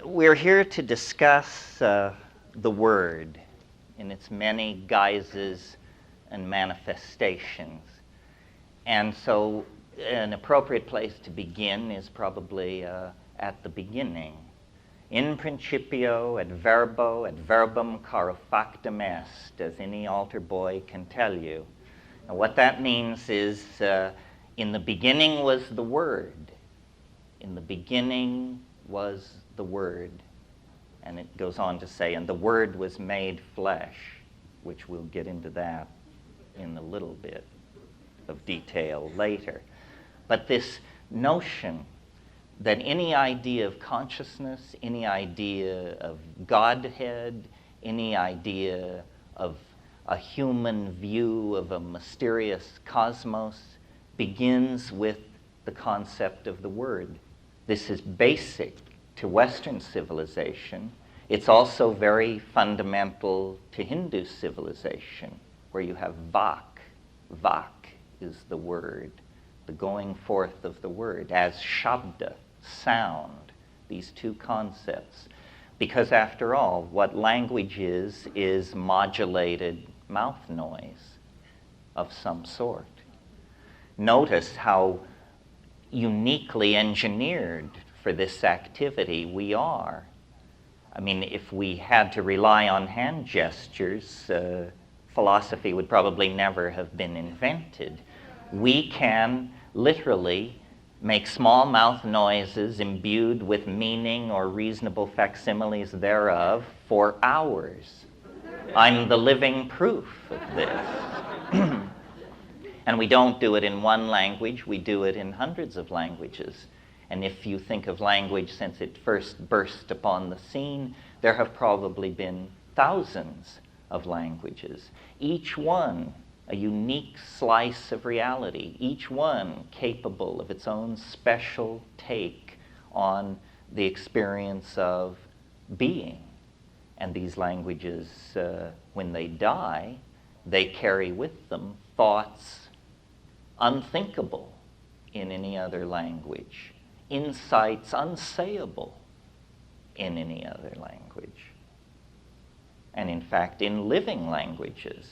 We're here to discuss the Word in its many guises and manifestations. And so an appropriate place to begin is probably at the beginning. In principio et verbo et verbum caro factum est, as any altar boy can tell you. And what that means is in the beginning was the Word. In the beginning was the Word. And it goes on to say, and the Word was made flesh, which we'll get into that in a little bit of detail later. But this notion that any idea of consciousness, any idea of Godhead, any idea of a human view of a mysterious cosmos begins with the concept of the Word. This is basic to Western civilization. It's also very fundamental to Hindu civilization, where you have Vak. Vak is the Word, the going forth of the Word, as Shabda, sound, these two concepts. Because after all, what language is modulated mouth noise of some sort. Notice how uniquely engineered for this activity we are. I mean, if we had to rely on hand gestures, philosophy would probably never have been invented. We can literally make small mouth noises imbued with meaning or reasonable facsimiles thereof for hours. I'm the living proof of this. And we don't do it in one language, we do it in hundreds of languages. And if you think of language since it first burst upon the scene, there have probably been thousands of languages, each one a unique slice of reality, each one capable of its own special take on the experience of being. And these languages, when they die, they carry with them thoughts unthinkable in any other language, insights unsayable in any other language. And in fact, in living languages,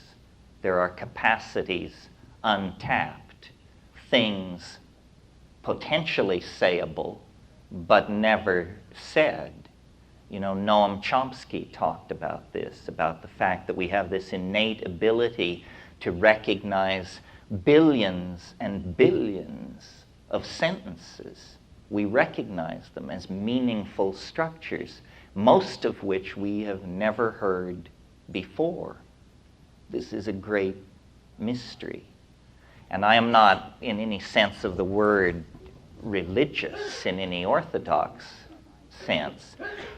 there are capacities untapped, things potentially sayable, but never said. You know, Noam Chomsky talked about this, about the fact that we have this innate ability to recognize billions and billions of sentences. We recognize them as meaningful structures, most of which we have never heard before. This is a great mystery. And I am not, in any sense of the word, religious in any orthodox sense.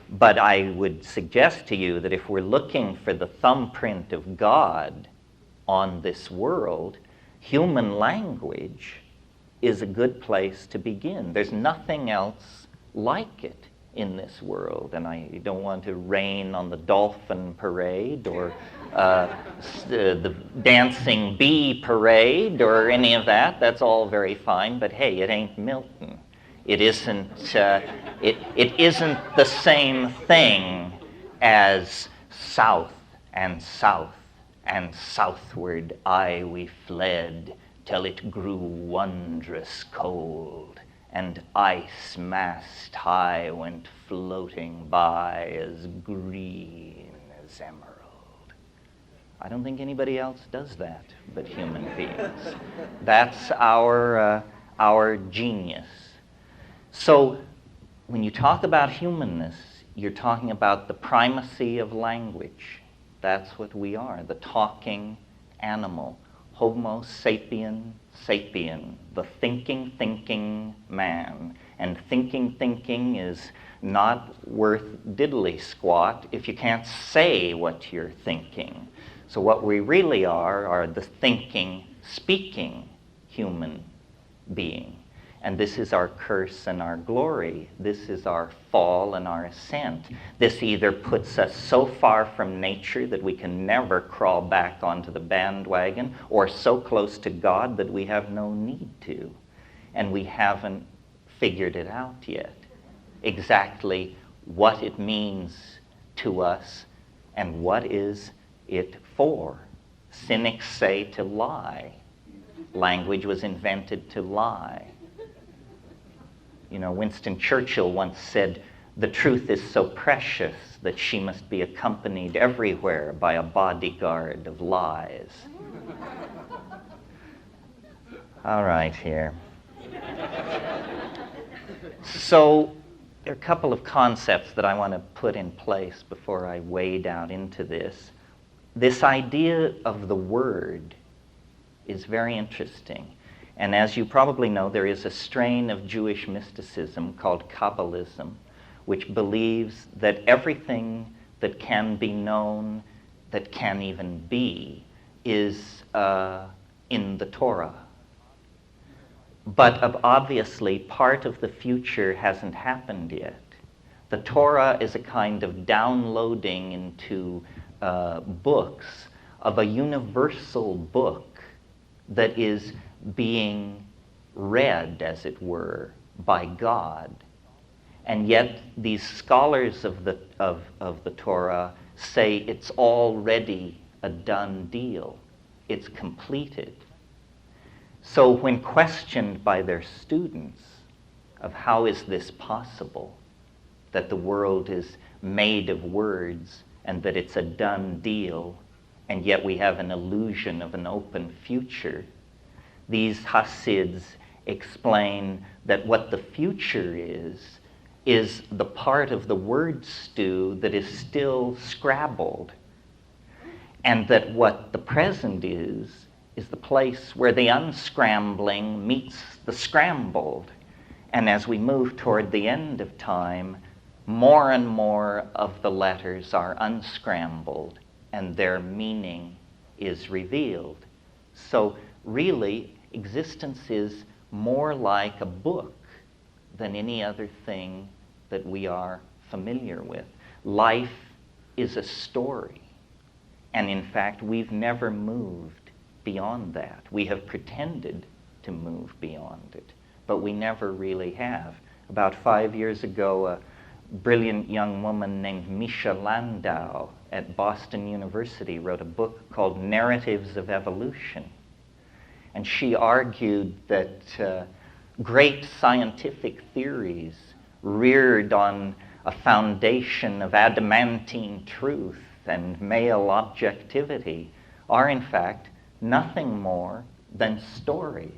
But I would suggest to you that if we're looking for the thumbprint of God on this world, human language is a good place to begin. There's nothing else like it in this world. And I don't want to rain on the dolphin parade or the dancing bee parade or any of that. That's all very fine, but hey, it ain't Milton. It isn't, it isn't the same thing as south and south and southward aye we fled till it grew wondrous cold, and ice mast high went floating by as green as emerald. I don't think anybody else does that but human beings. That's our genius. So when you talk about humanness, you're talking about the primacy of language. That's what we are, the talking animal. Homo sapien sapien, the thinking man. And thinking is not worth diddly squat if you can't say what you're thinking. So what we really are the thinking, speaking human being. And this is our curse and our glory. This is our fall and our ascent. This either puts us so far from nature that we can never crawl back onto the bandwagon, or so close to God that we have no need to. And we haven't figured it out yet, exactly what it means to us and what is it for. Cynics say to lie. Language was invented to lie. You know, Winston Churchill once said, "The truth is so precious that she must be accompanied everywhere by a bodyguard of lies." All right, here. So there are a couple of concepts that I want to put in place before I wade out into this. This idea of the word is very interesting. And as you probably know, there is a strain of Jewish mysticism called Kabbalism, which believes that everything that can be known, that can even be, is in the Torah. But obviously, part of the future hasn't happened yet. The Torah is a kind of downloading into books of a universal book that is being read, as it were, by God. And yet these scholars of the Torah say it's already a done deal. It's completed. So when questioned by their students of how is this possible, that the world is made of words and that it's a done deal, and yet we have an illusion of an open future, these Hasids explain that what the future is the part of the word stew that is still scrabbled, and that what the present is the place where the unscrambling meets the scrambled. And as we move toward the end of time, more and more of the letters are unscrambled and their meaning is revealed. So really, existence is more like a book than any other thing that we are familiar with. Life is a story. And in fact, we've never moved beyond that. We have pretended to move beyond it, but we never really have. About 5 years ago, a brilliant young woman named Misha Landau at Boston University wrote a book called Narratives of Evolution. And she argued that great scientific theories reared on a foundation of adamantine truth and male objectivity are in fact nothing more than stories.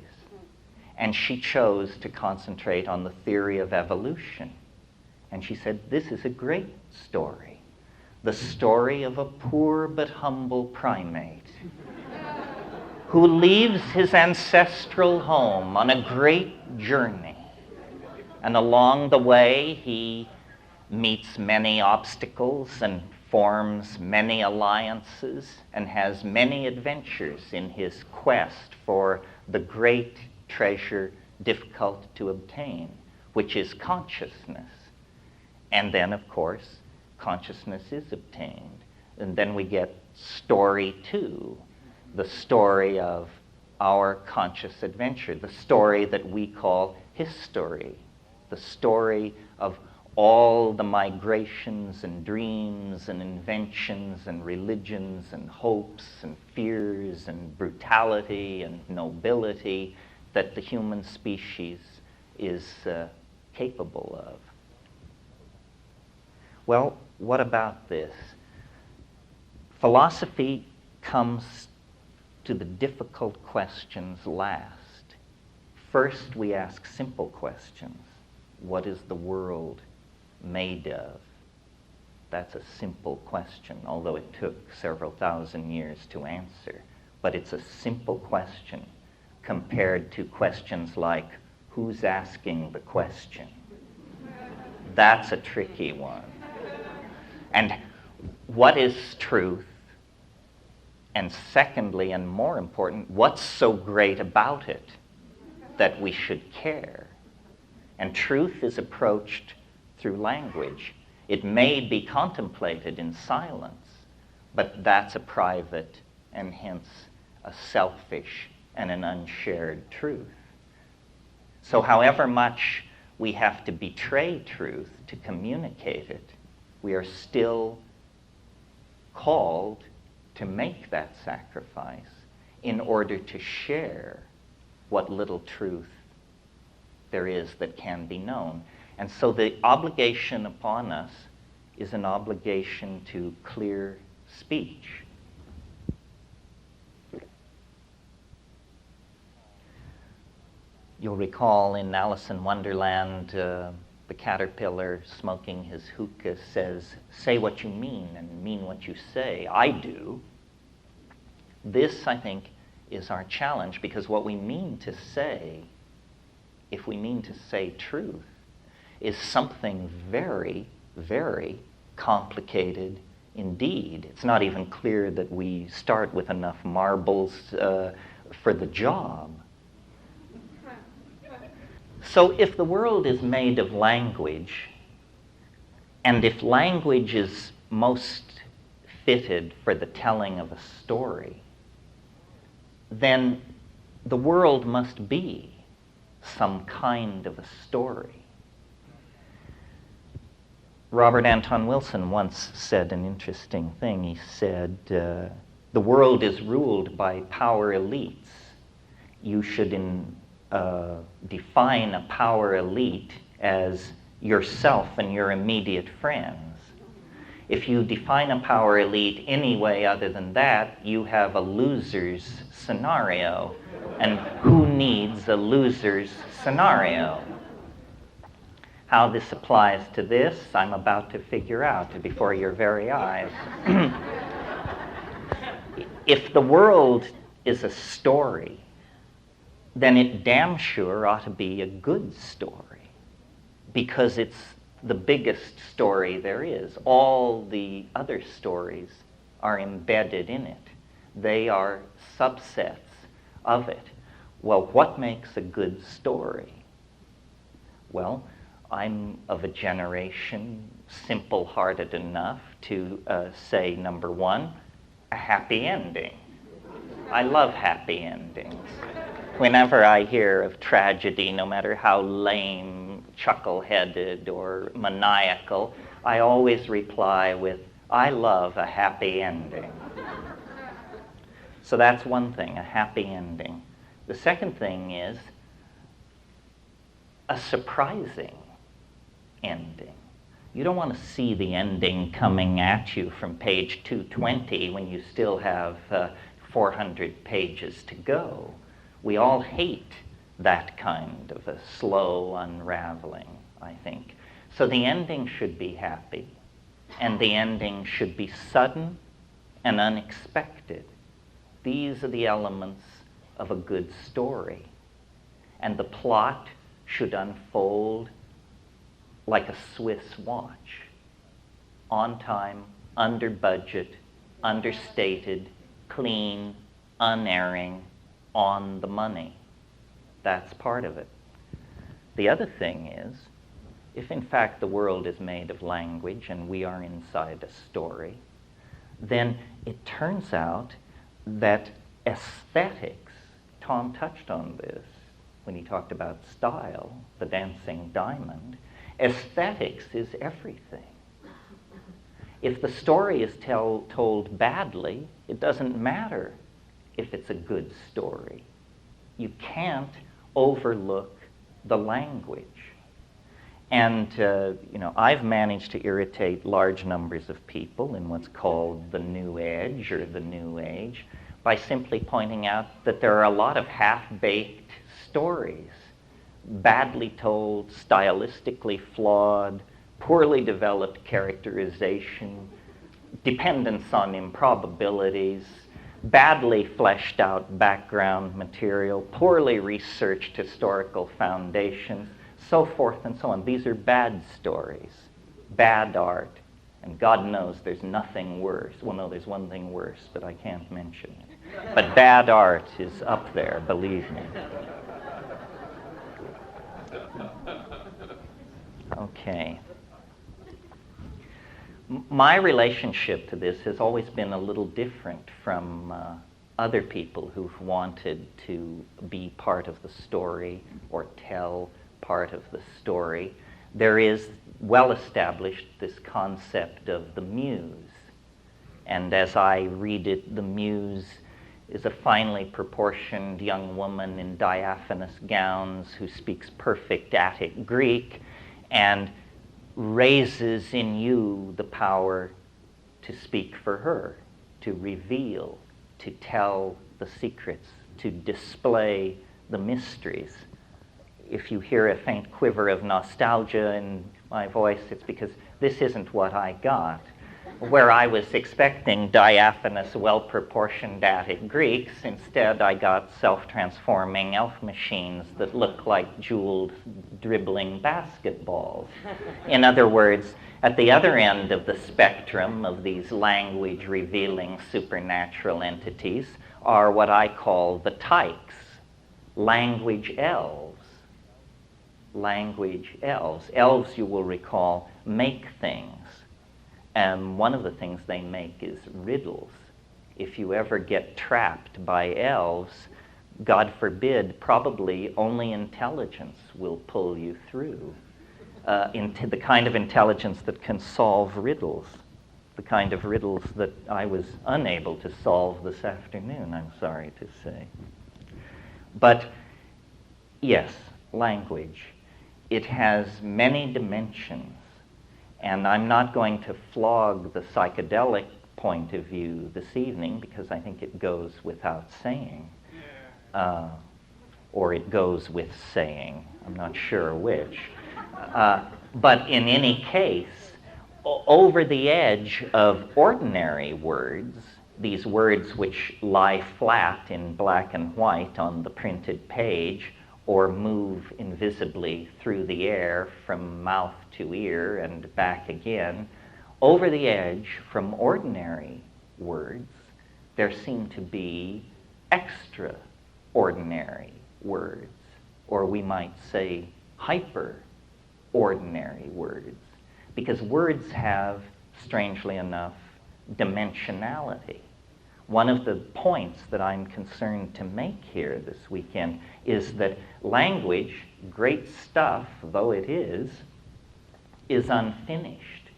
And she chose to concentrate on the theory of evolution. And she said, this is a great story. The story of a poor but humble primate who leaves his ancestral home on a great journey. And along the way, he meets many obstacles and forms many alliances and has many adventures in his quest for the great treasure difficult to obtain, which is consciousness. And then, of course, consciousness is obtained. And then we get story 2, the story of our conscious adventure, the story that we call history, the story of all the migrations and dreams and inventions and religions and hopes and fears and brutality and nobility that the human species is capable of. Well, what about this? Philosophy comes to the difficult questions last. First, we ask simple questions. What is the world made of? That's a simple question, although it took several thousand years to answer. But it's a simple question compared to questions like, who's asking the question? That's a tricky one. And what is truth? And secondly, and more important, what's so great about it that we should care? And truth is approached through language. It may be contemplated in silence, but that's a private and hence a selfish and an unshared truth. So however much we have to betray truth to communicate it. We are still called to make that sacrifice in order to share what little truth there is that can be known. And so the obligation upon us is an obligation to clear speech. You'll recall in Alice in Wonderland, the caterpillar smoking his hookah says, "Say what you mean and mean what you say. I do." This, I think, is our challenge, because what we mean to say, if we mean to say truth, is something very, very complicated indeed. It's not even clear that we start with enough marbles for the job. So if the world is made of language, and if language is most fitted for the telling of a story, then the world must be some kind of a story. Robert Anton Wilson once said an interesting thing. He said, the world is ruled by power elites. You should define a power elite as yourself and your immediate friends. If you define a power elite any way other than that, you have a loser's scenario. And who needs a loser's scenario? How this applies to this, I'm about to figure out before your very eyes. If the world is a story, then it damn sure ought to be a good story, because it's the biggest story there is. All the other stories are embedded in it. They are subsets of it. Well, what makes a good story? Well, I'm of a generation simple-hearted enough to say, number one, a happy ending. I love happy endings. Whenever I hear of tragedy, no matter how lame, chuckle-headed, or maniacal, I always reply with, I love a happy ending. So that's one thing, a happy ending. The second thing is a surprising ending. You don't want to see the ending coming at you from page 220 when you still have 400 pages to go. We all hate that kind of a slow unraveling, I think. So the ending should be happy, and the ending should be sudden and unexpected. These are the elements of a good story. And the plot should unfold like a Swiss watch. On time, under budget, understated, clean, unerring, on the money. That's part of it. The other thing is, if in fact the world is made of language and we are inside a story, then it turns out that aesthetics, Tom touched on this when he talked about style, the dancing diamond, aesthetics is everything. If the story is told badly, it doesn't matter if it's a good story. You can't overlook the language. And I've managed to irritate large numbers of people in what's called the New Edge or the New Age by simply pointing out that there are a lot of half-baked stories, badly told, stylistically flawed, poorly developed characterization, dependence on improbabilities, badly fleshed out background material, poorly researched historical foundations, so forth and so on. These are bad stories, bad art, and God knows there's nothing worse. Well, no, there's one thing worse, but I can't mention it. But bad art is up there, believe me. Okay. My relationship to this has always been a little different from other people who've wanted to be part of the story or tell part of the story, there is well established this concept of the Muse. And as I read it, the Muse is a finely proportioned young woman in diaphanous gowns who speaks perfect Attic Greek and raises in you the power to speak for her, to reveal, to tell the secrets, to display the mysteries. If you hear a faint quiver of nostalgia in my voice, it's because this isn't what I got. Where I was expecting diaphanous, well-proportioned Attic Greeks, instead I got self-transforming elf machines that look like jeweled, dribbling basketballs. In other words, at the other end of the spectrum of these language-revealing supernatural entities are what I call the tykes, language elves. Language elves. Elves, you will recall, make things. And one of the things they make is riddles. If you ever get trapped by elves, God forbid, probably only intelligence will pull you through. Into the kind of intelligence that can solve riddles. The kind of riddles that I was unable to solve this afternoon, I'm sorry to say. But yes, language. It has many dimensions. And I'm not going to flog the psychedelic point of view this evening because I think it goes without saying. Or it goes with saying. I'm not sure which. But in any case, over the edge of ordinary words, these words which lie flat in black and white on the printed page, or move invisibly through the air from mouth to ear and back again, over the edge from ordinary words, there seem to be extraordinary words, or we might say hyper-ordinary words, because words have, strangely enough, dimensionality. One of the points that I'm concerned to make here this weekend is that language, great stuff though it is unfinished.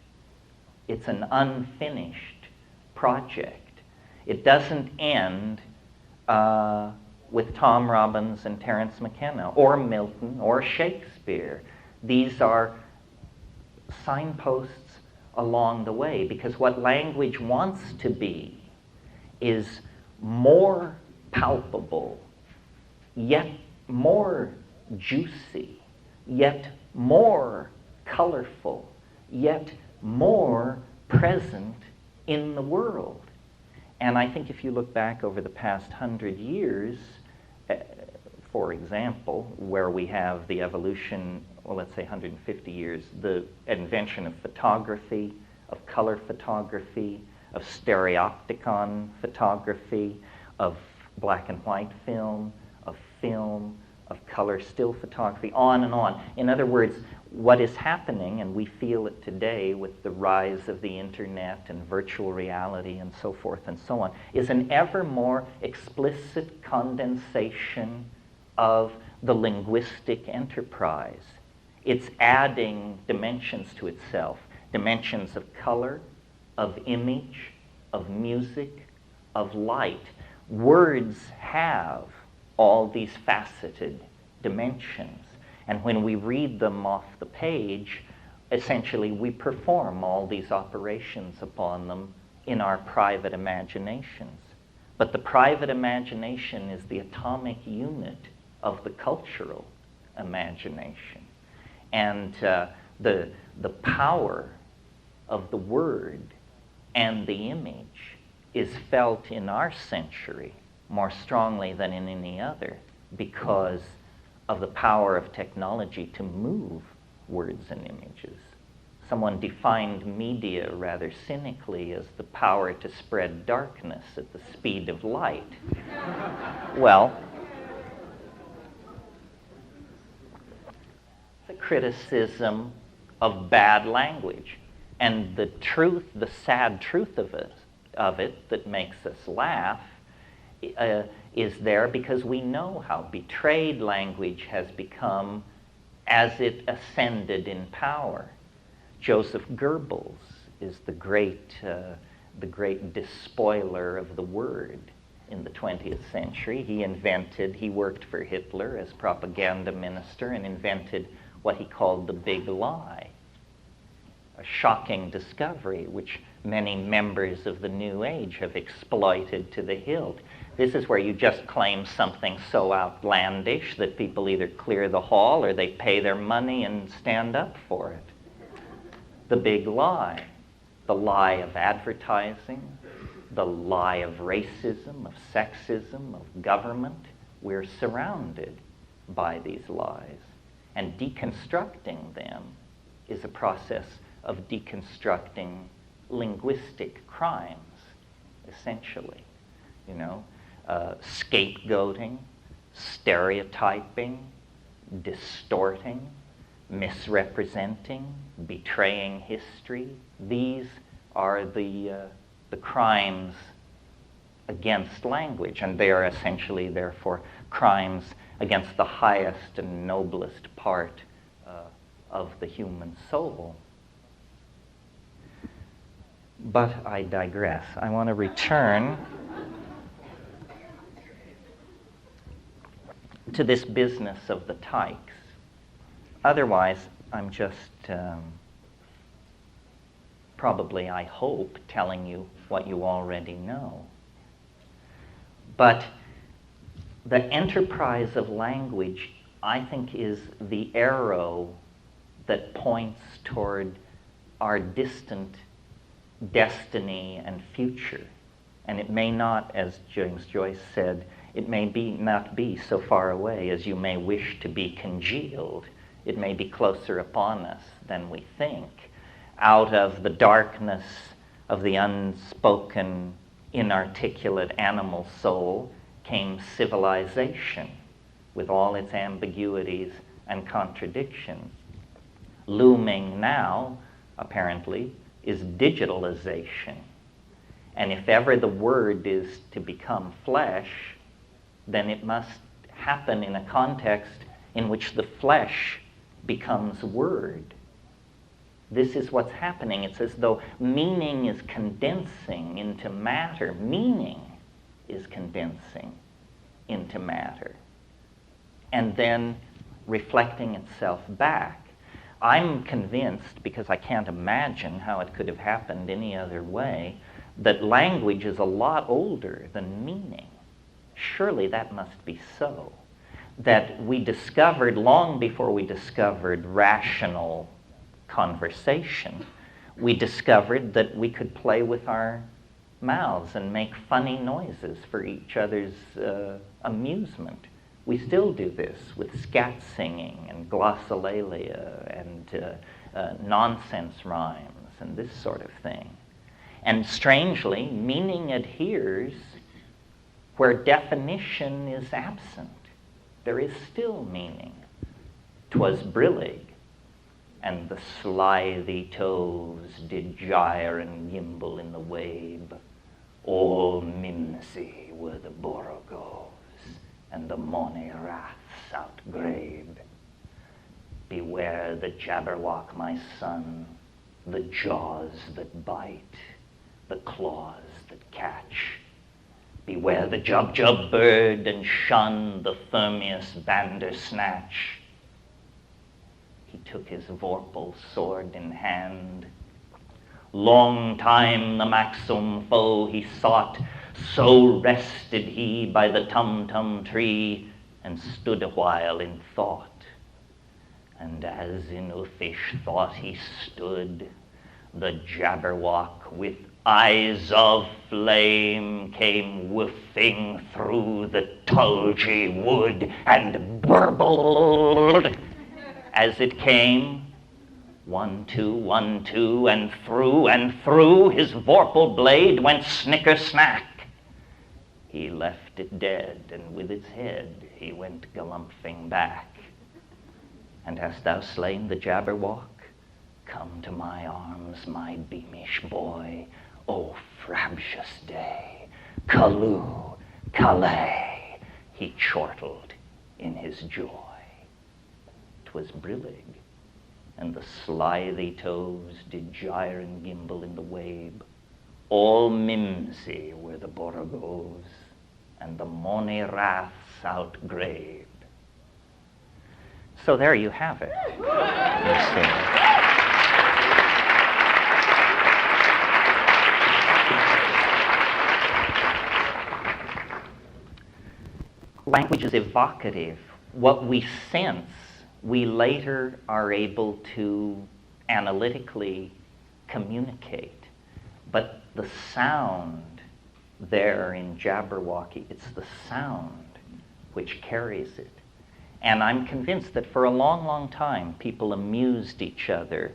It's an unfinished project. It doesn't end with Tom Robbins and Terence McKenna, or Milton, or Shakespeare. These are signposts along the way, because what language wants to be is more palpable, yet more juicy, yet more colorful, yet more present in the world. And I think if you look back over the past 100 years, for example, where we have the evolution, well, let's say 150 years, the invention of photography, of color photography, of stereopticon photography, of black and white film, of color still photography, on and on. In other words, what is happening, and we feel it today with the rise of the internet and virtual reality and so forth and so on, is an ever more explicit condensation of the linguistic enterprise. It's adding dimensions to itself, dimensions of color, of image, of music, of light. Words have all these faceted dimensions. And when we read them off the page, essentially we perform all these operations upon them in our private imaginations. But the private imagination is the atomic unit of the cultural imagination. And the power of the word and the image is felt in our century more strongly than in any other because of the power of technology to move words and images. Someone defined media rather cynically as the power to spread darkness at the speed of light. Well, the criticism of bad language. And the truth, the sad truth of it that makes us laugh is there because we know how betrayed language has become as it ascended in power. Joseph Goebbels is the great despoiler of the word in the 20th century. He worked for Hitler as propaganda minister and invented what he called the big lie, a shocking discovery which many members of the New Age have exploited to the hilt. This is where you just claim something so outlandish that people either clear the hall or they pay their money and stand up for it. The big lie. The lie of advertising, the lie of racism, of sexism, of government. We're surrounded by these lies. And deconstructing them is a process of deconstructing linguistic crimes, essentially. Scapegoating, stereotyping, distorting, misrepresenting, betraying history. These are the crimes against language, and they are essentially, therefore, crimes against the highest and noblest part of the human soul. But I digress. I want to return to this business of the tykes. Otherwise, I'm just probably, I hope, telling you what you already know. But the enterprise of language, I think, is the arrow that points toward our distant destiny and future. And it may not, as James Joyce said, it may not be so far away as you may wish to be congealed. It may be closer upon us than we think. Out of the darkness of the unspoken, inarticulate animal soul came civilization with all its ambiguities and contradictions. Looming now, apparently, is digitalization. And if ever the word is to become flesh, then it must happen in a context in which the flesh becomes word. This is what's happening. It's as though meaning is condensing into matter. Meaning is condensing into matter. And then reflecting itself back. I'm convinced, because I can't imagine how it could have happened any other way, that language is a lot older than meaning. Surely that must be so. That we discovered, long before we discovered rational conversation, we discovered that we could play with our mouths and make funny noises for each other's amusement. We still do this with scat singing and glossolalia and nonsense rhymes and this sort of thing. And strangely, meaning adheres where definition is absent. There is still meaning. 'Twas brillig, and the slithy toes did gyre and gimble in the wabe. All mimsy were the borogos, and the money wraths outgrabe. Beware the jabberwock, my son, the jaws that bite, the claws that catch. Beware the jub-jub bird, and shun the Thermius bandersnatch. He took his vorpal sword in hand. Long time the maxim foe he sought, so rested he by the tum-tum tree, and stood a while in thought. And as in uffish thought he stood, the jabberwock with eyes of flame came woofing through the tulgey wood, and burbled as it came. 1, 2, 1, 2, and through his vorpal blade went snicker-snack. He left it dead, and with its head he went galumphing back. And hast thou slain the jabberwock? Come to my arms, my beamish boy. O frabjous day, Callooh, Calais, he chortled in his joy. 'twas brillig, and the slithy toes did gyre and gimble in the wabe. All mimsy were the borogoves, and the mony wraths outgraved. So there you have it. You see. Language is evocative. What we sense, we later are able to analytically communicate. But the sound there in Jabberwocky, it's the sound which carries it. And I'm convinced that for a long, long time, people amused each other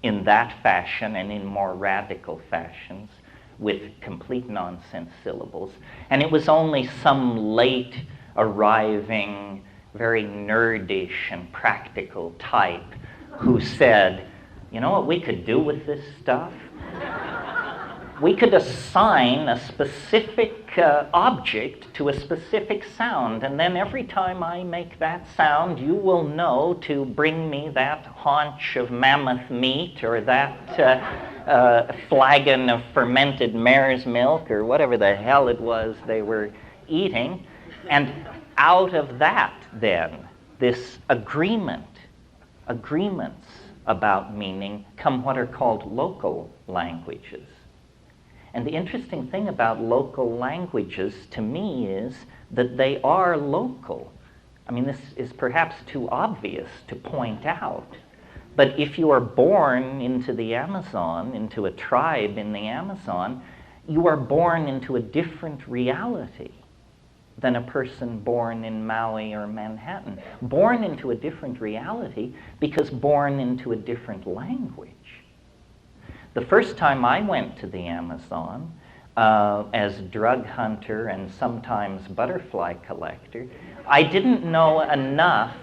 in that fashion and in more radical fashions with complete nonsense syllables. And it was only some late arriving, very nerdish and practical type who said, you know what we could do with this stuff? We could assign a specific object to a specific sound, and then every time I make that sound, you will know to bring me that haunch of mammoth meat or that flagon of fermented mare's milk or whatever the hell it was they were eating. And out of that, then, this agreements about meaning come what are called local languages. And the interesting thing about local languages to me is that they are local. I mean, this is perhaps too obvious to point out, but if you are born into the Amazon, into a tribe in the Amazon, you are born into a different reality than a person born in Maui or Manhattan. Born into a different reality because born into a different language. The first time I went to the Amazon as drug hunter and sometimes butterfly collector, I didn't know enough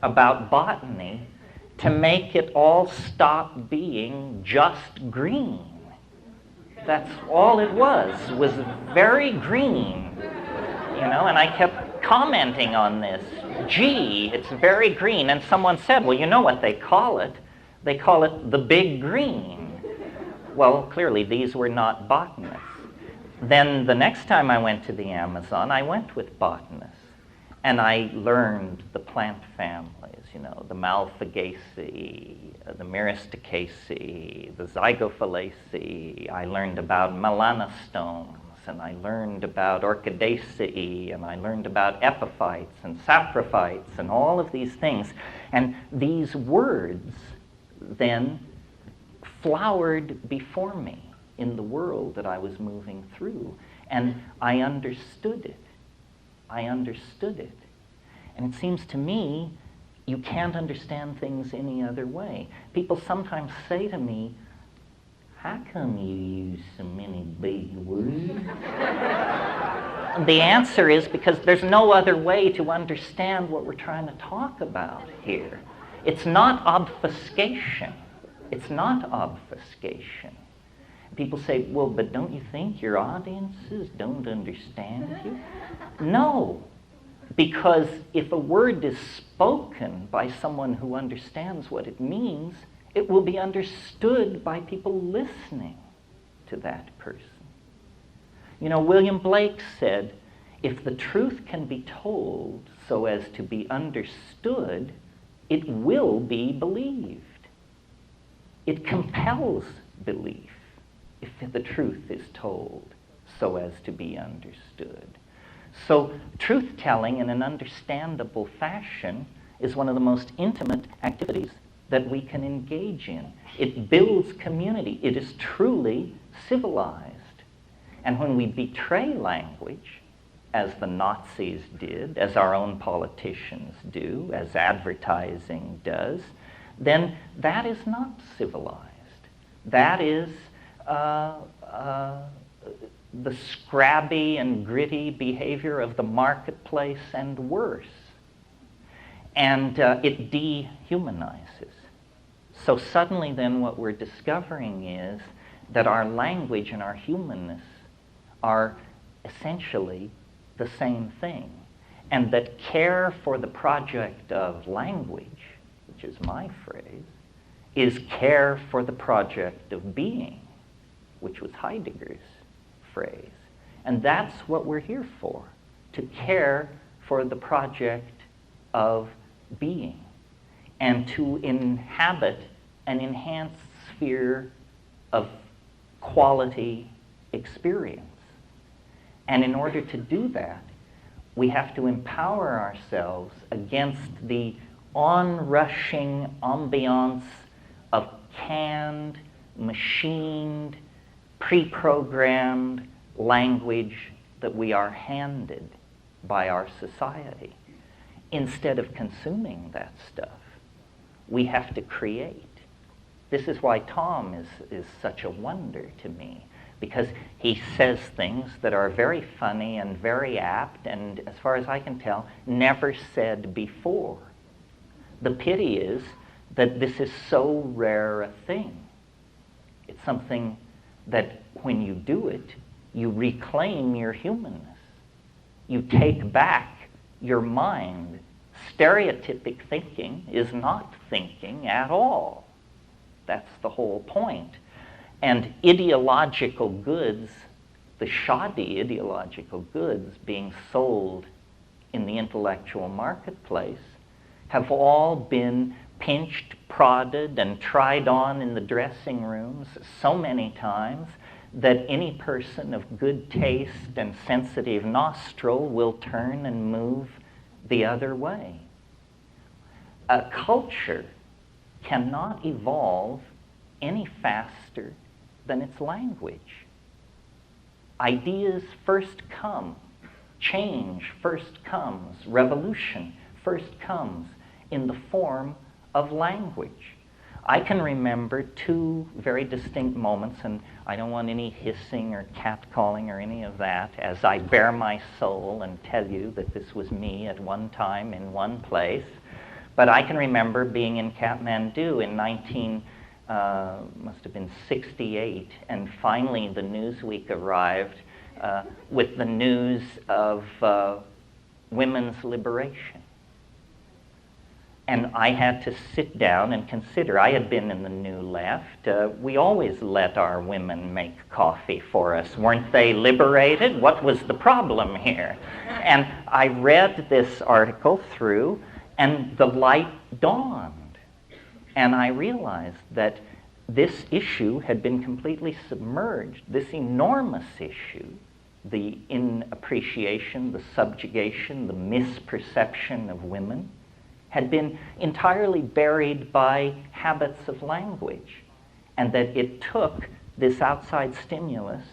about botany to make it all stop being just green. That's all it was very green, you know, and I kept commenting on this. Gee, it's very green. And someone said, well, you know what they call it? They call it the big green. Well, clearly these were not botanists. Then the next time I went to the Amazon, I went with botanists. And I learned the plant families, you know, the Malphigaceae, the Myristicaceae, the Zygophalaceae. I learned about melanostomes, and I learned about Orchidaceae, and I learned about epiphytes and saprophytes and all of these things. And these words then flowered before me in the world that I was moving through. And I understood it. And it seems to me you can't understand things any other way. People sometimes say to me, how come you use so many big words? The answer is because there's no other way to understand what we're trying to talk about here. It's not obfuscation. People say, well, but don't you think your audiences don't understand you? No, because if a word is spoken by someone who understands what it means, it will be understood by people listening to that person. You know, William Blake said, if the truth can be told so as to be understood, it will be believed. It compels belief if the truth is told so as to be understood. So truth-telling in an understandable fashion is one of the most intimate activities that we can engage in. It builds community. It is truly civilized. And when we betray language, as the Nazis did, as our own politicians do, as advertising does, then that is not civilized. That is the scrabby and gritty behavior of the marketplace and worse. And it dehumanizes. So suddenly then what we're discovering is that our language and our humanness are essentially the same thing. And that care for the project of language, which is my phrase, is care for the project of being, which was Heidegger's phrase. And that's what we're here for, to care for the project of being and to inhabit an enhanced sphere of quality experience. And in order to do that, we have to empower ourselves against the onrushing ambiance of canned, machined, pre-programmed language that we are handed by our society. Instead of consuming that stuff, we have to create. This is why Tom is such a wonder to me, because he says things that are very funny and very apt and, as far as I can tell, never said before. The pity is that this is so rare a thing. It's something that when you do it, you reclaim your humanness. You take back your mind. Stereotypic thinking is not thinking at all. That's the whole point. And ideological goods, the shoddy ideological goods being sold in the intellectual marketplace, have all been pinched, prodded, and tried on in the dressing rooms so many times that any person of good taste and sensitive nostril will turn and move the other way. A culture cannot evolve any faster than its language. Ideas first come, change first comes, revolution first comes in the form of language. I can remember two very distinct moments, and I don't want any hissing or catcalling or any of that as I bare my soul and tell you that this was me at one time in one place. But I can remember being in Kathmandu in must have been 68, and finally the Newsweek arrived with the news of women's liberation. And I had to sit down and consider. I had been in the New Left. We always let our women make coffee for us. Weren't they liberated? What was the problem here? And I read this article through, and the light dawned. And I realized that this issue had been completely submerged. This enormous issue, the inappreciation, the subjugation, the misperception of women, had been entirely buried by habits of language, and that it took this outside stimulus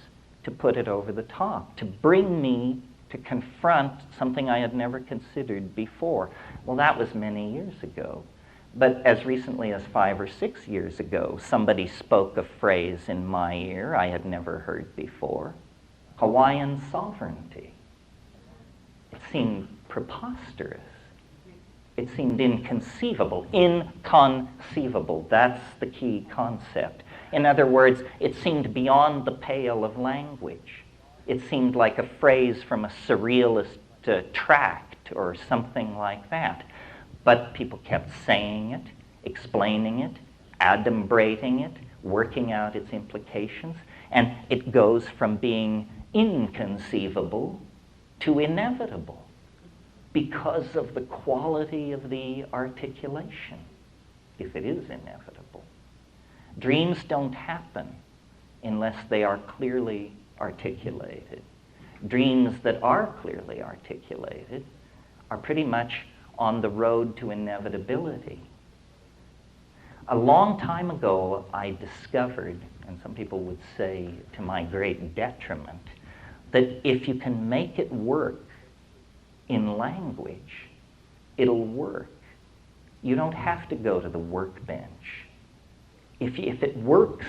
to put it over the top, to bring me to confront something I had never considered before. Well, that was many years ago. But as recently as 5 or 6 years ago, somebody spoke a phrase in my ear I had never heard before: Hawaiian sovereignty. It seemed preposterous. It seemed inconceivable. Inconceivable. That's the key concept. In other words, it seemed beyond the pale of language. It seemed like a phrase from a surrealist tract or something like that. But people kept saying it, explaining it, adumbrating it, working out its implications, and it goes from being inconceivable to inevitable, because of the quality of the articulation, if it is inevitable. Dreams don't happen unless they are clearly articulated. Dreams that are clearly articulated are pretty much on the road to inevitability. A long time ago, I discovered, and some people would say to my great detriment, that if you can make it work in language, it'll work. You don't have to go to the workbench. If it works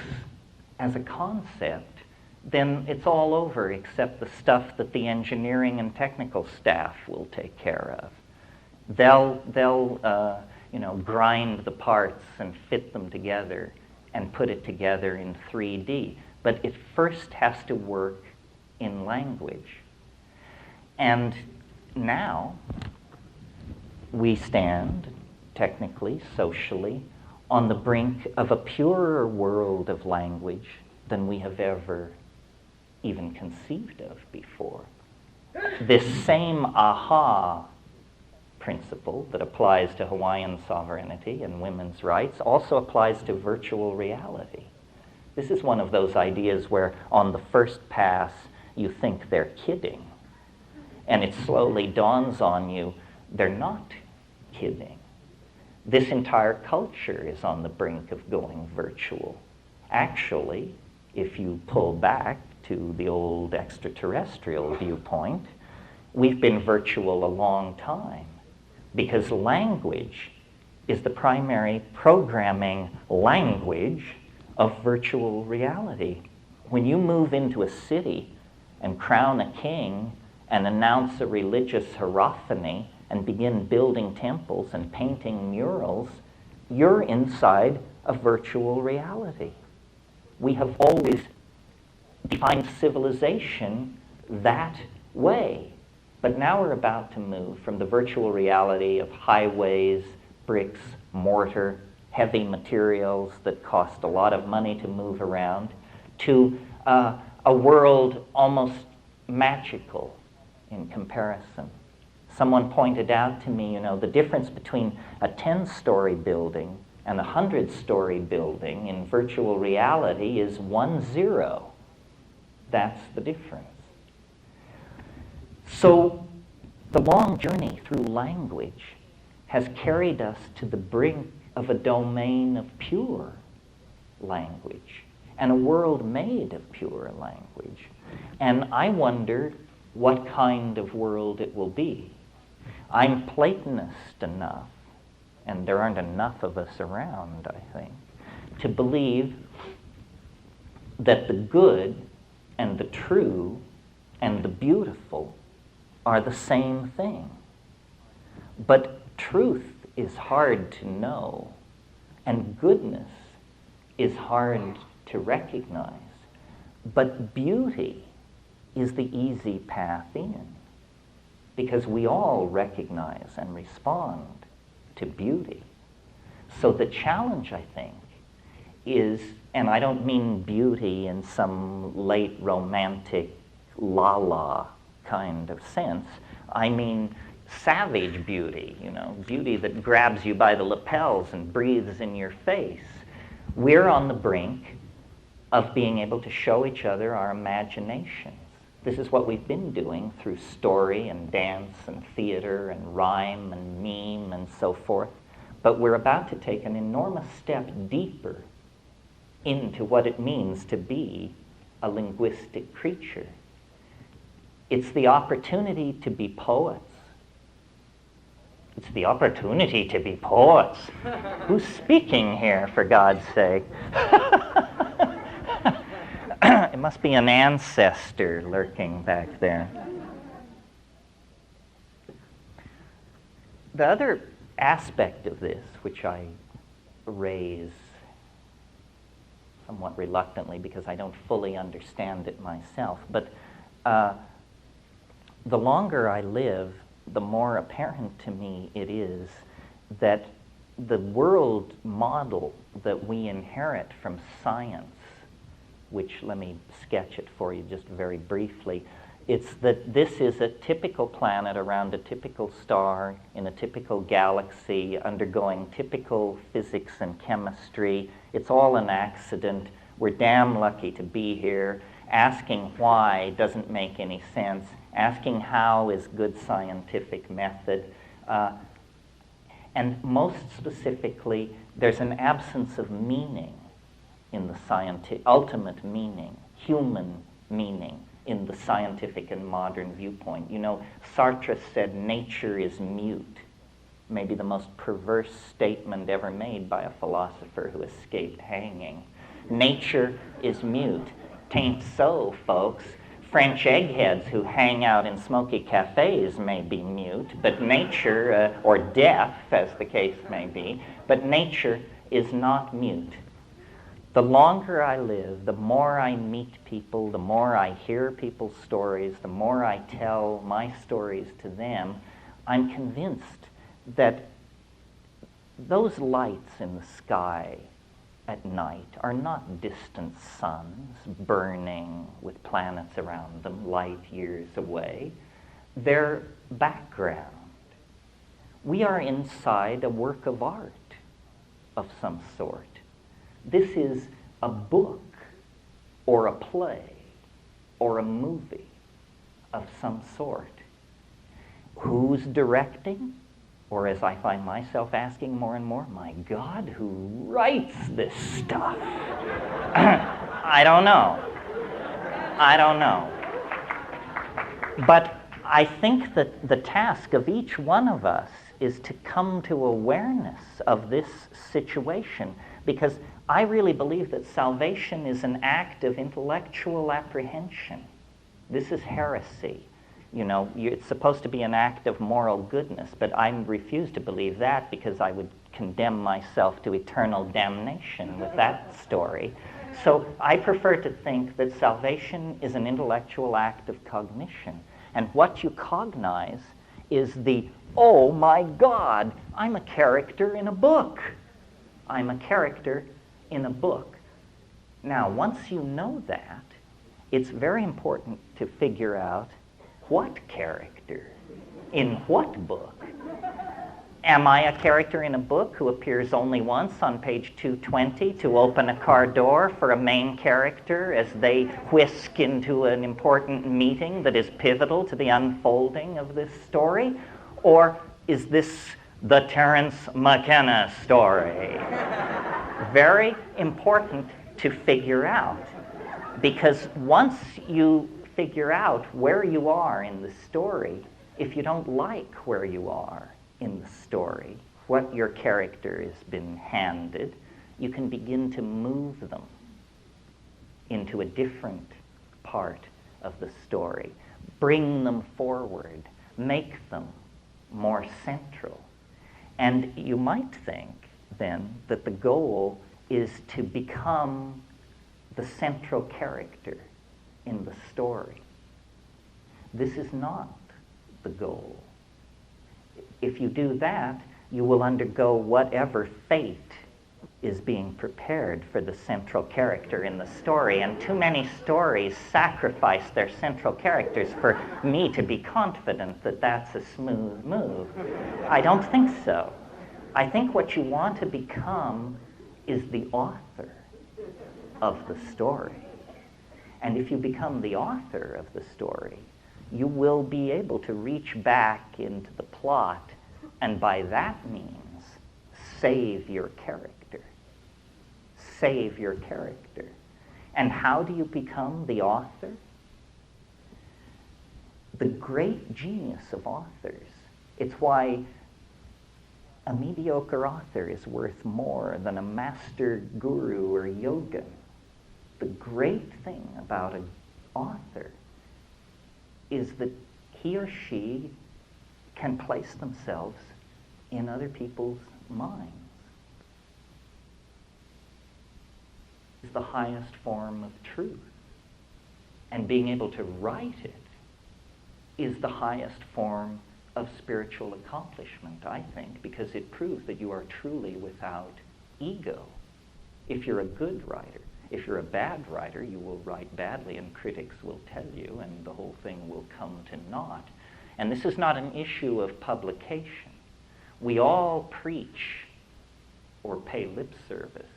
as a concept, then it's all over except the stuff that the engineering and technical staff will take care of. They'll grind the parts and fit them together and put it together in 3D. But it first has to work in language. And now we stand, technically, socially, on the brink of a purer world of language than we have ever even conceived of before. This same aha principle that applies to Hawaiian sovereignty and women's rights also applies to virtual reality. This is one of those ideas where on the first pass you think they're kidding, and it slowly dawns on you they're not kidding. This entire culture is on the brink of going virtual. Actually, if you pull back to the old extraterrestrial viewpoint, we've been virtual a long time, because language is the primary programming language of virtual reality. When you move into a city and crown a king and announce a religious hierophany and begin building temples and painting murals, you're inside a virtual reality. We have always defined civilization that way. But now we're about to move from the virtual reality of highways, bricks, mortar, heavy materials that cost a lot of money to move around, to a world almost magical in comparison. Someone pointed out to me, the difference between a 10-story building and a 100-story building in virtual reality is 1-0. That's the difference. So the long journey through language has carried us to the brink of a domain of pure language and a world made of pure language. And I wonder what kind of world it will be. I'm Platonist enough, and there aren't enough of us around, I think, to believe that the good and the true and the beautiful are the same thing. But truth is hard to know, and goodness is hard to recognize. But beauty is the easy path in, because we all recognize and respond to beauty. So the challenge, I think, is, and I don't mean beauty in some late romantic la-la kind of sense, I mean savage beauty, beauty that grabs you by the lapels and breathes in your face. We're on the brink of being able to show each other our imaginations. This is what we've been doing through story and dance and theater and rhyme and meme and so forth. But we're about to take an enormous step deeper into what it means to be a linguistic creature. It's the opportunity to be poets. It's the opportunity to be poets. Who's speaking here, for God's sake? It must be an ancestor lurking back there. The other aspect of this, which I raise somewhat reluctantly because I don't fully understand it myself, but the longer I live, the more apparent to me it is that the world model that we inherit from science, which, let me sketch it for you just very briefly, it's that this is a typical planet around a typical star in a typical galaxy undergoing typical physics and chemistry. It's all an accident. We're damn lucky to be here. Asking why doesn't make any sense. Asking how is good scientific method. And most specifically, there's an absence of meaning in the scientific, ultimate meaning, human meaning in the scientific and modern viewpoint. Sartre said nature is mute. Maybe the most perverse statement ever made by a philosopher who escaped hanging. Nature is mute. Tain't so, folks. French eggheads who hang out in smoky cafes may be mute, but nature, or deaf, as the case may be, but nature is not mute. The longer I live, the more I meet people, the more I hear people's stories, the more I tell my stories to them, I'm convinced that those lights in the sky at night are not distant suns burning with planets around them light years away. They're background. We are inside a work of art of some sort. This is a book or a play or a movie of some sort. Who's directing? Or as I find myself asking more and more, my God, who writes this stuff? I don't know. But I think that the task of each one of us is to come to awareness of this situation, because I really believe that salvation is an act of intellectual apprehension. This is heresy. You know, it's supposed to be an act of moral goodness, but I refuse to believe that because I would condemn myself to eternal damnation with that story. So I prefer to think that salvation is an intellectual act of cognition. And what you cognize is the, oh my God, I'm a character in a book. I'm a character in a book. Now, once you know that, it's very important to figure out what character in what book. Am I a character in a book who appears only once on page 220 to open a car door for a main character as they whisk into an important meeting that is pivotal to the unfolding of this story? Or is this the Terence McKenna story? Very important to figure out, because once you figure out where you are in the story, if you don't like where you are in the story, what your character has been handed, you can begin to move them into a different part of the story, bring them forward, make them more central. And you might think then that the goal is to become the central character in the story. This is not the goal. If you do that, you will undergo whatever fate is being prepared for the central character in the story. And too many stories sacrifice their central characters for me to be confident that that's a smooth move. I don't think so. I think what you want to become is the author of the story. And if you become the author of the story, you will be able to reach back into the plot and by that means save your character. Save your character. And how do you become the author? The great genius of authors. It's why a mediocre author is worth more than a master guru or yogi. The great thing about an author is that he or she can place themselves in other people's minds. It's the highest form of truth. And being able to write it is the highest form of spiritual accomplishment, I think, because it proves that you are truly without ego. If you're a good writer, if you're a bad writer, you will write badly and critics will tell you and the whole thing will come to naught. And this is not an issue of publication. We all preach or pay lip service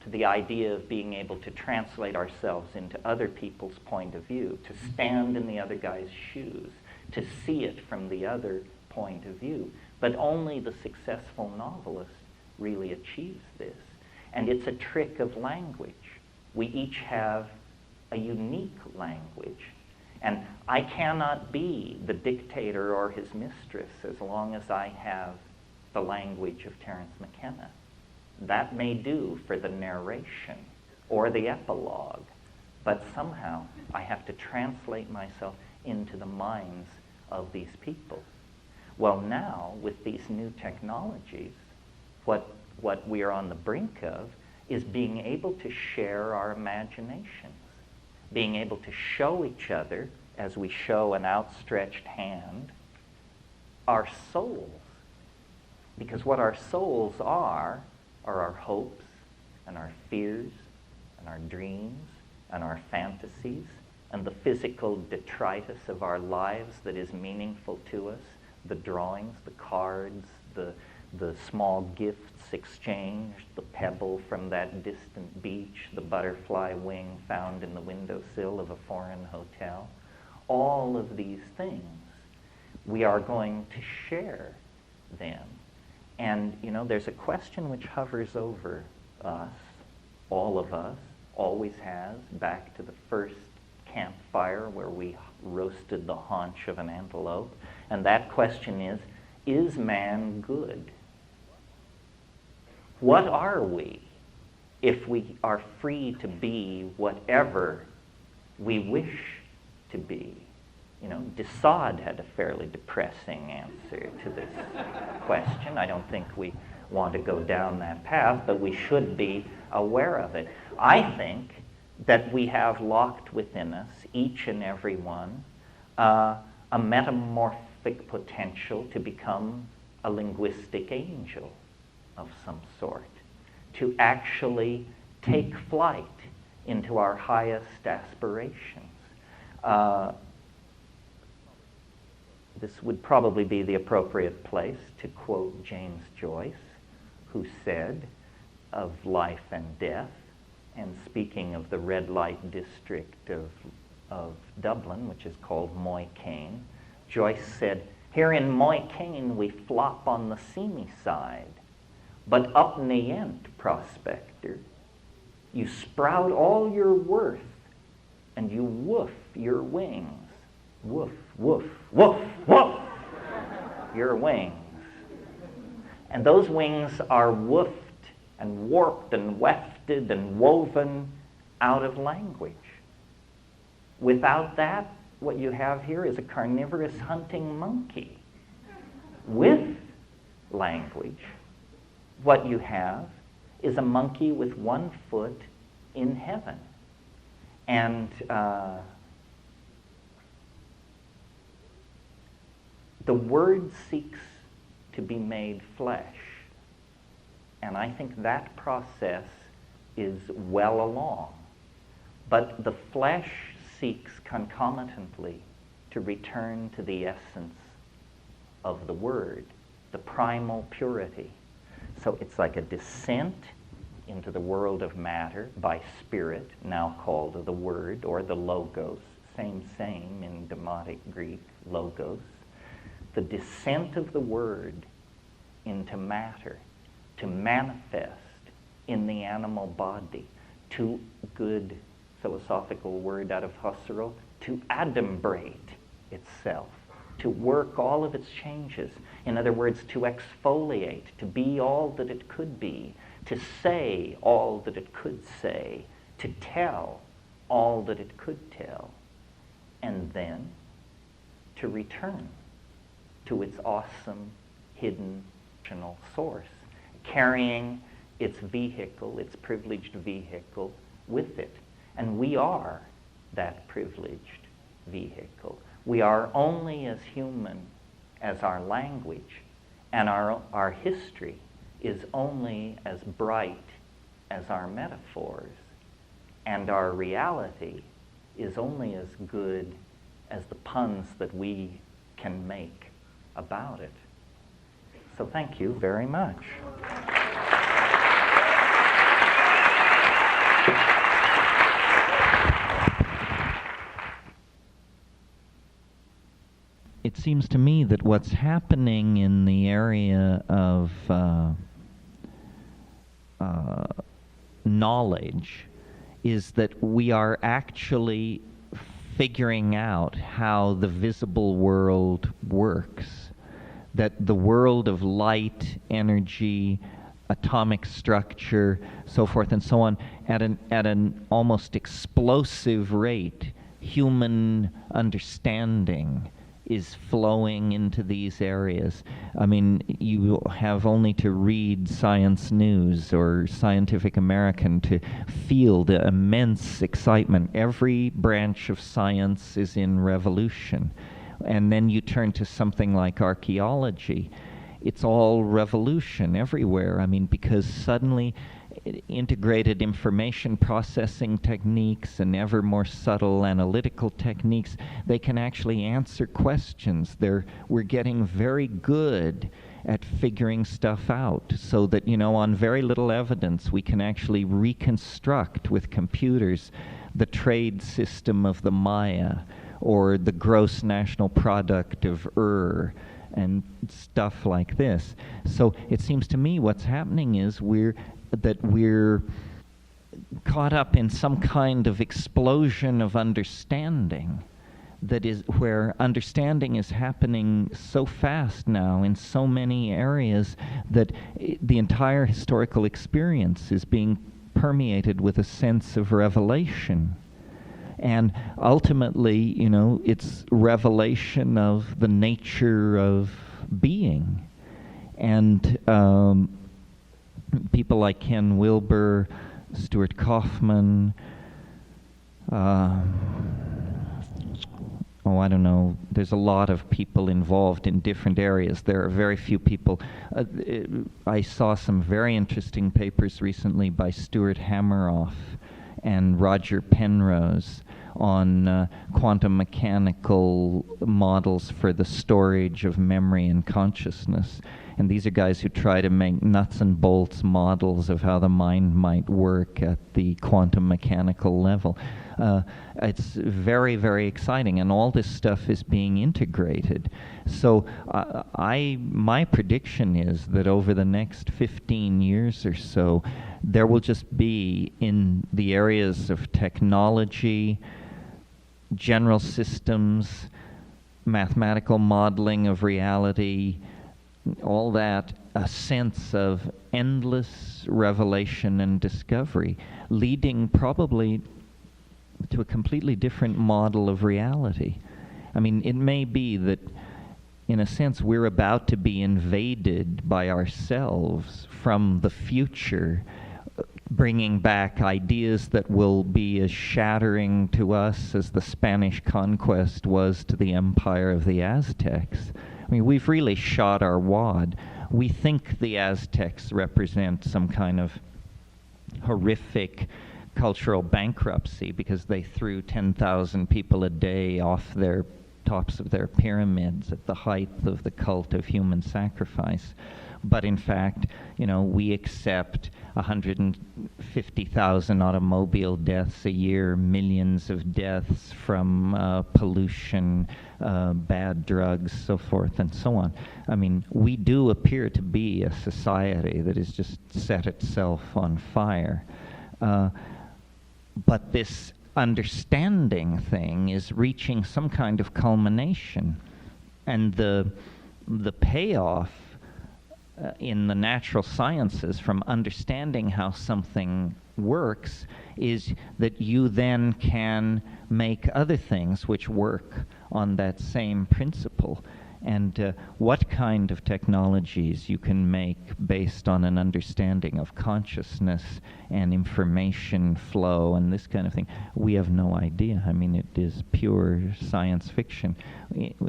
to the idea of being able to translate ourselves into other people's point of view, to stand in the other guy's shoes, to see it from the other point of view. But only the successful novelist really achieves this. And it's a trick of language. We each have a unique language. And I cannot be the dictator or his mistress as long as I have the language of Terence McKenna. That may do for the narration or the epilogue, but somehow I have to translate myself into the minds of these people. Well, now, with these new technologies, what we are on the brink of is being able to share our imaginations, being able to show each other, as we show an outstretched hand, our souls. Because what our souls are our hopes and our fears and our dreams and our fantasies and the physical detritus of our lives that is meaningful to us, the drawings, the cards, the small gifts exchanged, the pebble from that distant beach, the butterfly wing found in the windowsill of a foreign hotel. All of these things, we are going to share them. And, you know, there's a question which hovers over us, all of us, always has, back to the first campfire where we roasted the haunch of an antelope. And that question is man good? What are we if we are free to be whatever we wish to be? You know, de Sade had a fairly depressing answer to this question. I don't think we want to go down that path, but we should be aware of it. I think that we have locked within us, each and every one, a metamorphic potential to become a linguistic angel of some sort, to actually take flight into our highest aspirations. This would probably be the appropriate place to quote James Joyce, who said of life and death, and speaking of the red light district of Dublin, which is called Moycane, Joyce said, "Here in Moycane we flop on the seamy side, but up Nient, prospector, you sprout all your worth, and you woof your wings. Woof, woof, woof, woof, your wings. And those wings are woofed and warped and wefted and woven out of language. Without that, what you have here is a carnivorous hunting monkey. With language, what you have is a monkey with one foot in heaven. And the Word seeks to be made flesh. And I think that process is well along. But the flesh seeks concomitantly to return to the essence of the Word, the primal purity. So it's like a descent into the world of matter by spirit, now called the Word or the Logos, same in Demotic Greek, Logos. The descent of the Word into matter, to manifest in the animal body, to, good philosophical word out of Husserl, to adumbrate itself, to work all of its changes. In other words, to exfoliate, to be all that it could be, to say all that it could say, to tell all that it could tell, and then to return to its awesome, hidden, source, carrying its vehicle, its privileged vehicle, with it. And we are that privileged vehicle. We are only as human as our language, and our history is only as bright as our metaphors, and our reality is only as good as the puns that we can make about it. So thank you very much. It seems to me that what's happening in the area of knowledge is that we are actually figuring out how the visible world works. That the world of light, energy, atomic structure, so forth and so on, at an almost explosive rate, human understanding is flowing into these areas. I mean, you have only to read Science News or Scientific American to feel the immense excitement. Every branch of science is in revolution. And then you turn to something like archaeology. It's all revolution everywhere. I mean, because suddenly integrated information processing techniques and ever more subtle analytical techniques, they can actually answer questions. We're getting very good at figuring stuff out, so that, on very little evidence, we can actually reconstruct with computers the trade system of the Maya, or the gross national product of and stuff like this. So it seems to me what's happening is we're caught up in some kind of explosion of understanding, that is where understanding is happening so fast now in so many areas that the entire historical experience is being permeated with a sense of revelation. And ultimately, it's revelation of the nature of being. And people like Ken Wilber, Stuart Kaufman, I don't know, there's a lot of people involved in different areas. There are very few people. I saw some very interesting papers recently by Stuart Hameroff and Roger Penrose on quantum mechanical models for the storage of memory and consciousness. And these are guys who try to make nuts and bolts models of how the mind might work at the quantum mechanical level. It's very, very exciting, and all this stuff is being integrated. So my prediction is that over the next 15 years or so, there will just be, in the areas of technology, general systems, mathematical modeling of reality, all that, a sense of endless revelation and discovery, leading probably to a completely different model of reality. I mean, it may be that, in a sense, we're about to be invaded by ourselves from the future, bringing back ideas that will be as shattering to us as the Spanish conquest was to the empire of the Aztecs. I mean, we've really shot our wad. We think the Aztecs represent some kind of horrific cultural bankruptcy because they threw 10,000 people a day off their tops of their pyramids at the height of the cult of human sacrifice. But in fact, we accept 150,000 automobile deaths a year, millions of deaths from pollution, bad drugs, so forth and so on. I mean, we do appear to be a society that has just set itself on fire. But this understanding thing is reaching some kind of culmination. And the payoff in the natural sciences from understanding how something works is that you then can make other things which work on that same principle. And what kind of technologies you can make based on an understanding of consciousness and information flow and this kind of thing, we have no idea. I mean, it is pure science fiction.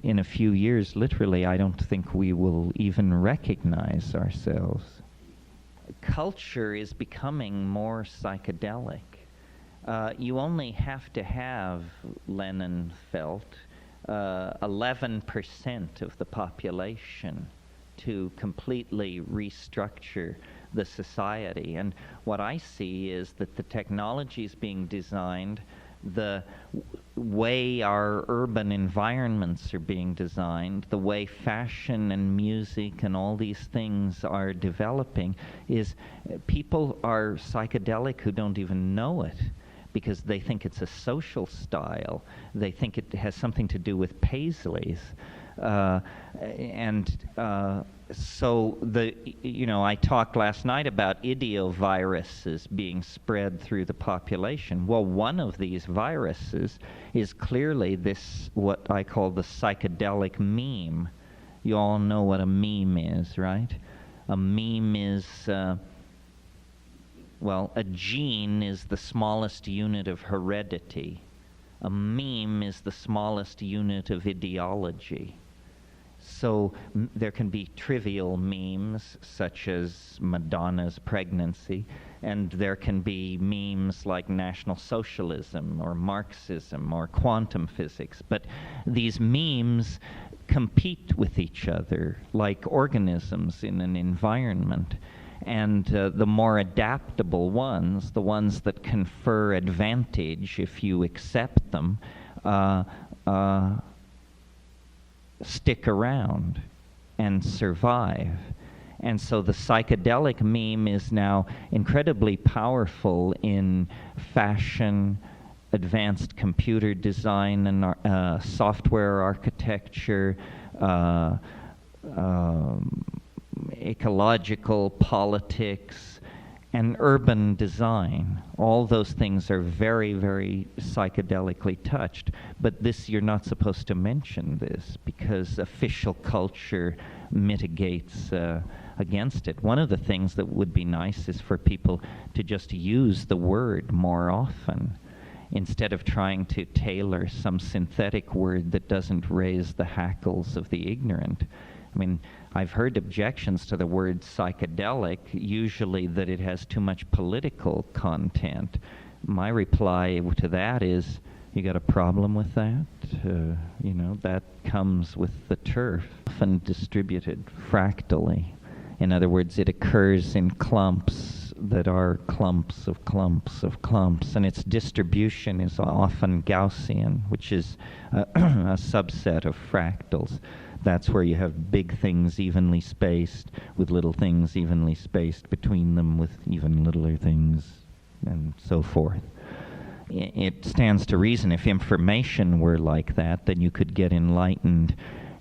In a few years, literally, I don't think we will even recognize ourselves. Culture is becoming more psychedelic. You only have to have, Lenin felt, 11% of the population to completely restructure the society. And what I see is that the technology is being designed, the way our urban environments are being designed, the way fashion and music and all these things are developing, is people are psychedelic who don't even know it, because they think it's a social style. They think it has something to do with Paisleys. So I talked last night about idioviruses being spread through the population. Well, one of these viruses is clearly this, what I call the psychedelic meme. You all know what a meme is, right? A meme is, a gene is the smallest unit of heredity. A meme is the smallest unit of ideology. So there can be trivial memes, such as Madonna's pregnancy, and there can be memes like National Socialism or Marxism or quantum physics. But these memes compete with each other like organisms in an environment. And the more adaptable ones, the ones that confer advantage if you accept them, stick around and survive. And so the psychedelic meme is now incredibly powerful in fashion, advanced computer design and software architecture, ecological politics, and urban design. All those things are very, very psychedelically touched. But this, you're not supposed to mention this because official culture mitigates against it. One of the things that would be nice is for people to just use the word more often, instead of trying to tailor some synthetic word that doesn't raise the hackles of the ignorant. I mean, I've heard objections to the word psychedelic, usually that it has too much political content. My reply to that is, you got a problem with that? That comes with the turf, often distributed fractally. In other words, it occurs in clumps that are clumps of clumps of clumps, and its distribution is often Gaussian, which is a subset of fractals. That's where you have big things evenly spaced with little things evenly spaced between them with even littler things, and so forth. It stands to reason if information were like that, then you could get enlightened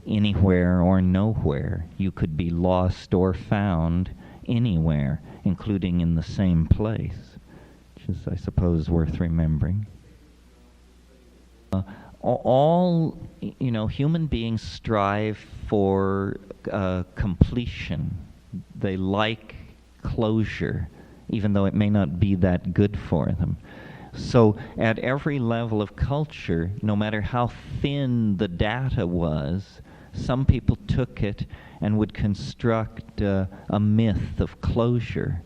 anywhere or nowhere. You could be lost or found anywhere, including in the same place, which is, I suppose, worth remembering. All human beings strive for completion. They like closure, even though it may not be that good for them. So at every level of culture, no matter how thin the data was, some people took it and would construct a myth of closure.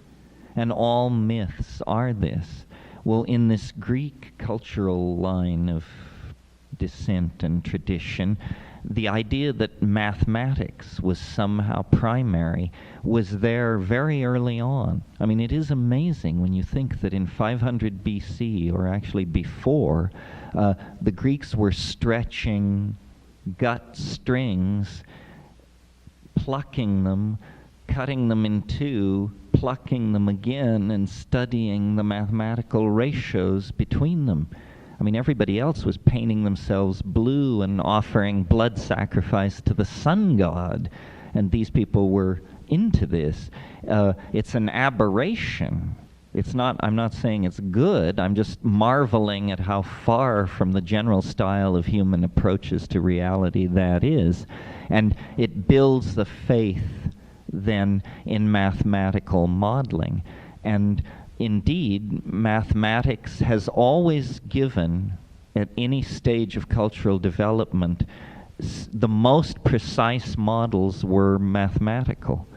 And all myths are this. Well, in this Greek cultural line of descent and tradition, the idea that mathematics was somehow primary was there very early on. I mean, it is amazing when you think that in 500 BC, or actually before, the Greeks were stretching gut strings, plucking them, cutting them in two, plucking them again, and studying the mathematical ratios between them. I mean, everybody else was painting themselves blue and offering blood sacrifice to the sun god, and these people were into this. It's an aberration. I'm not saying it's good, I'm just marveling at how far from the general style of human approaches to reality that is. And it builds the faith then in mathematical modeling. And indeed, mathematics has always given, at any stage of cultural development, the most precise models were mathematical.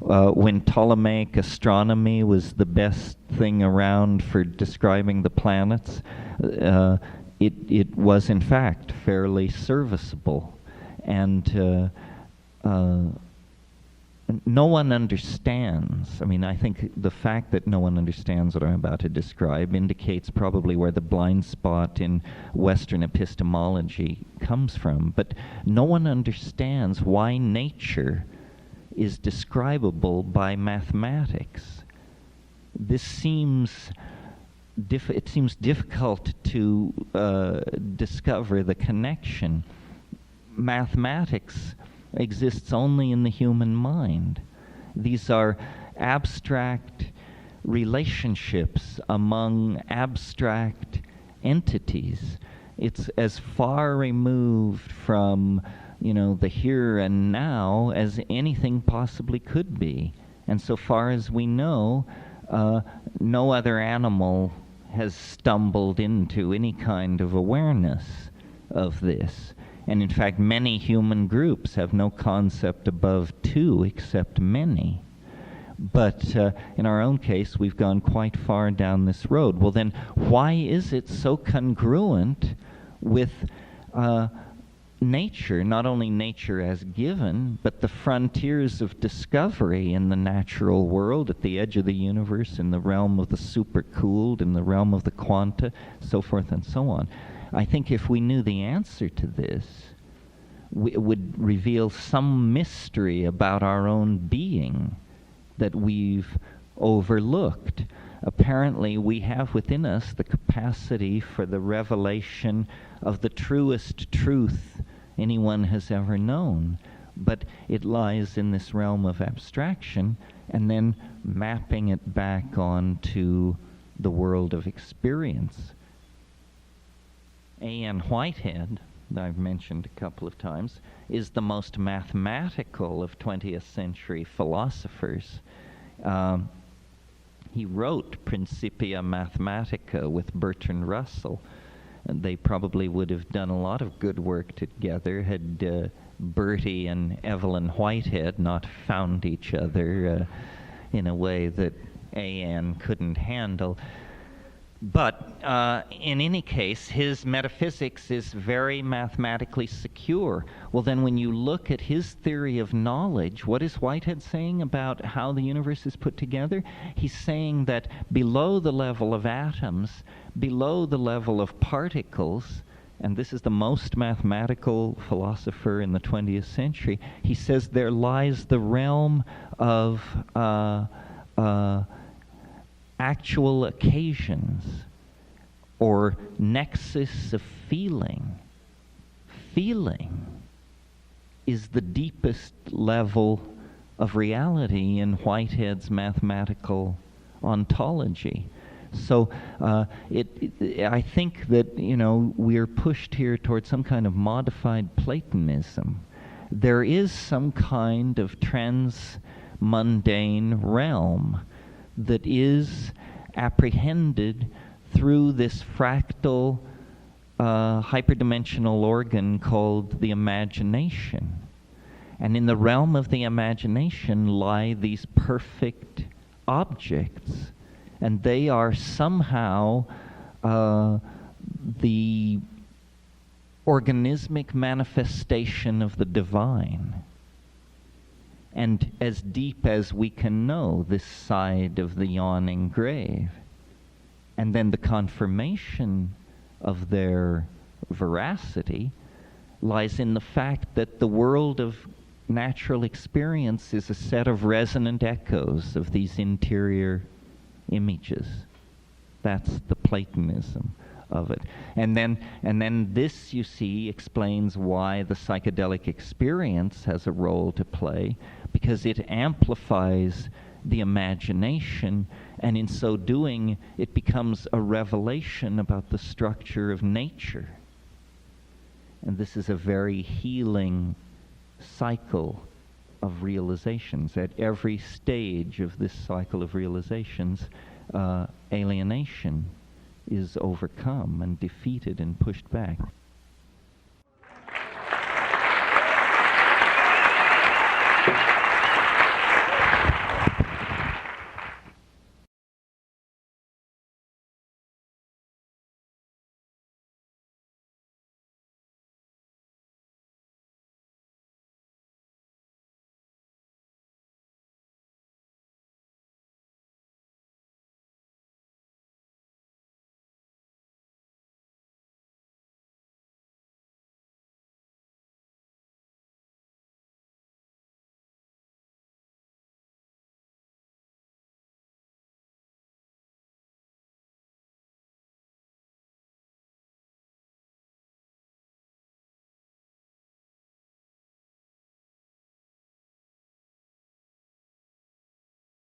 When Ptolemaic astronomy was the best thing around for describing the planets, it was in fact fairly serviceable. And no one understands. I mean, I think the fact that no one understands what I'm about to describe indicates probably where the blind spot in Western epistemology comes from. But no one understands why nature is describable by mathematics. This seems it seems difficult to discover the connection. Mathematics exists only in the human mind. These are abstract relationships among abstract entities. It's as far removed from, the here and now as anything possibly could be. And so far as we know, no other animal has stumbled into any kind of awareness of this. And in fact, many human groups have no concept above two except many. But in our own case, we've gone quite far down this road. Well, then, why is it so congruent with nature, not only nature as given, but the frontiers of discovery in the natural world, at the edge of the universe, in the realm of the supercooled, in the realm of the quanta, so forth and so on? I think if we knew the answer to this, it would reveal some mystery about our own being that we've overlooked. Apparently, we have within us the capacity for the revelation of the truest truth anyone has ever known, but it lies in this realm of abstraction and then mapping it back onto the world of experience. A.N. Whitehead, that I've mentioned a couple of times, is the most mathematical of 20th century philosophers. He wrote Principia Mathematica with Bertrand Russell, and they probably would have done a lot of good work together had Bertie and Evelyn Whitehead not found each other in a way that A.N. couldn't handle. But in any case, his metaphysics is very mathematically secure. Well, then when you look at his theory of knowledge, what is Whitehead saying about how the universe is put together? He's saying that below the level of atoms, below the level of particles, and this is the most mathematical philosopher in the 20th century, he says there lies the realm of actual occasions, or nexus of feeling. Feeling is the deepest level of reality in Whitehead's mathematical ontology. So I think that, we're pushed here towards some kind of modified Platonism. There is some kind of trans-mundane realm that is apprehended through this fractal hyperdimensional organ called the imagination. And in the realm of the imagination lie these perfect objects, and they are somehow the organismic manifestation of the divine. And as deep as we can know this side of the yawning grave. And then the confirmation of their veracity lies in the fact that the world of natural experience is a set of resonant echoes of these interior images. That's the Platonism of it. And then this, you see, explains why the psychedelic experience has a role to play, because it amplifies the imagination, and in so doing, it becomes a revelation about the structure of nature. And this is a very healing cycle of realizations. At every stage of this cycle of realizations, alienation is overcome and defeated and pushed back.